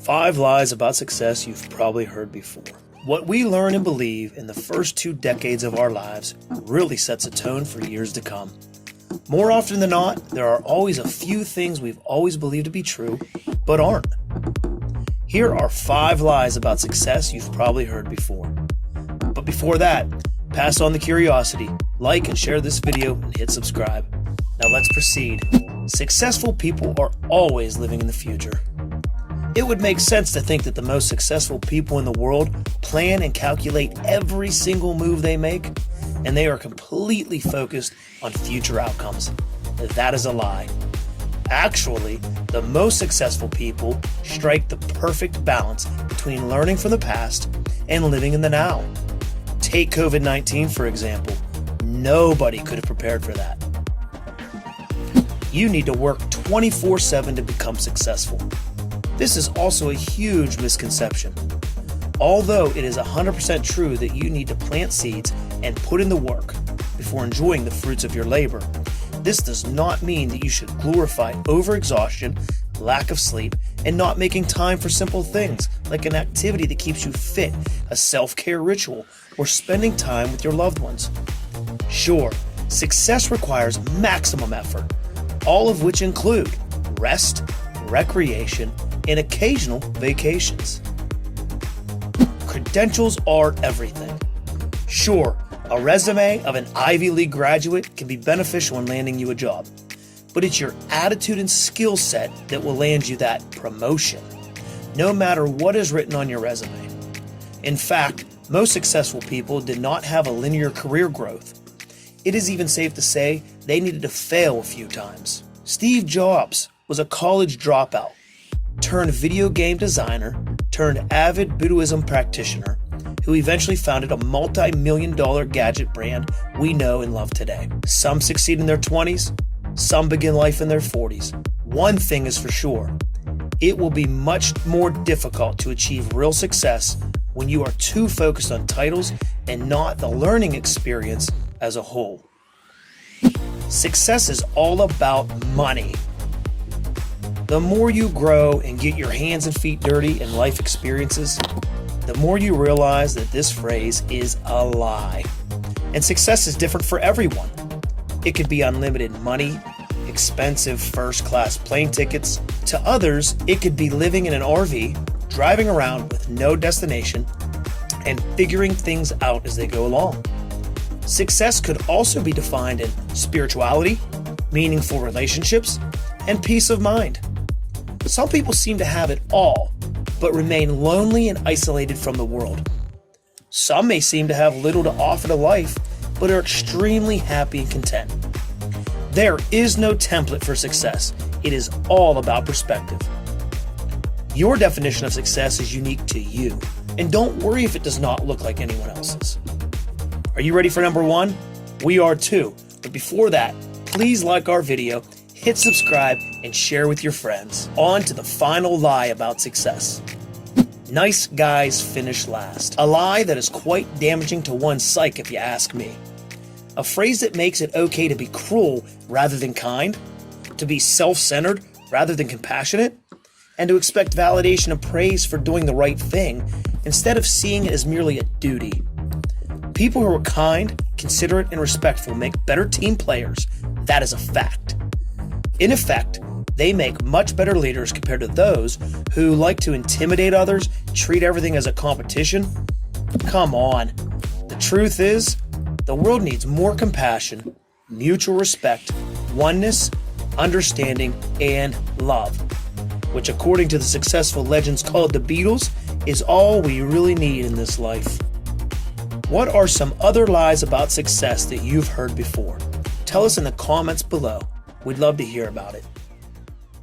5 lies about success you've probably heard before. What we learn and believe in the first 2 decades of our lives really sets a tone for years to come. More often than not, there are always a few things we've always believed to be true, but aren't. Here are 5 lies about success you've probably heard before. But before that, pass on the curiosity, like and share this video, and hit subscribe. Now let's proceed. Successful people are always living in the future. It would make sense to think that the most successful people in the world plan and calculate every single move they make, and they are completely focused on future outcomes. That is a lie. Actually, the most successful people strike the perfect balance between learning from the past and living in the now. Take COVID-19, for example. Nobody could have prepared for that. You need to work 24/7 to become successful. This is also a huge misconception. Although it is 100% true that you need to plant seeds and put in the work before enjoying the fruits of your labor, this does not mean that you should glorify overexhaustion, lack of sleep, and not making time for simple things like an activity that keeps you fit, a self-care ritual, or spending time with your loved ones. Sure, success requires maximum effort, all of which include rest, recreation, and occasional vacations. Credentials are everything. Sure, a resume of an Ivy League graduate can be beneficial in landing you a job, but it's your attitude and skill set that will land you that promotion, no matter what is written on your resume. In fact, most successful people did not have a linear career growth. It is even safe to say they needed to fail a few times. Steve Jobs was a college dropout, turned video game designer, turned avid Buddhism practitioner, who eventually founded a multi-million-dollar gadget brand we know and love today. Some succeed in their 20s, some begin life in their 40s. One thing is for sure, it will be much more difficult to achieve real success when you are too focused on titles and not the learning experience as a whole. Success is all about money. The more you grow and get your hands and feet dirty in life experiences, the more you realize that this phrase is a lie. And success is different for everyone. It could be unlimited money, expensive first-class plane tickets. To others, it could be living in an RV, driving around with no destination, and figuring things out as they go along. Success could also be defined in spirituality, meaningful relationships, and peace of mind. Some people seem to have it all, but remain lonely and isolated from the world. Some may seem to have little to offer to life, but are extremely happy and content. There is no template for success. It is all about perspective. Your definition of success is unique to you, and don't worry if it does not look like anyone else's. Are you ready for number 1? We are too, but before that, please like our video, hit subscribe, and share with your friends. On to the final lie about success. Nice guys finish last. A lie that is quite damaging to one's psyche if you ask me. A phrase that makes it okay to be cruel rather than kind, to be self-centered rather than compassionate, and to expect validation and praise for doing the right thing instead of seeing it as merely a duty. People who are kind, considerate, and respectful make better team players. That is a fact. In effect, they make much better leaders compared to those who like to intimidate others, treat everything as a competition. Come on. The truth is, the world needs more compassion, mutual respect, oneness, understanding, and love, which according to the successful legends called the Beatles, is all we really need in this life. What are some other lies about success that you've heard before? Tell us in the comments below. We'd love to hear about it.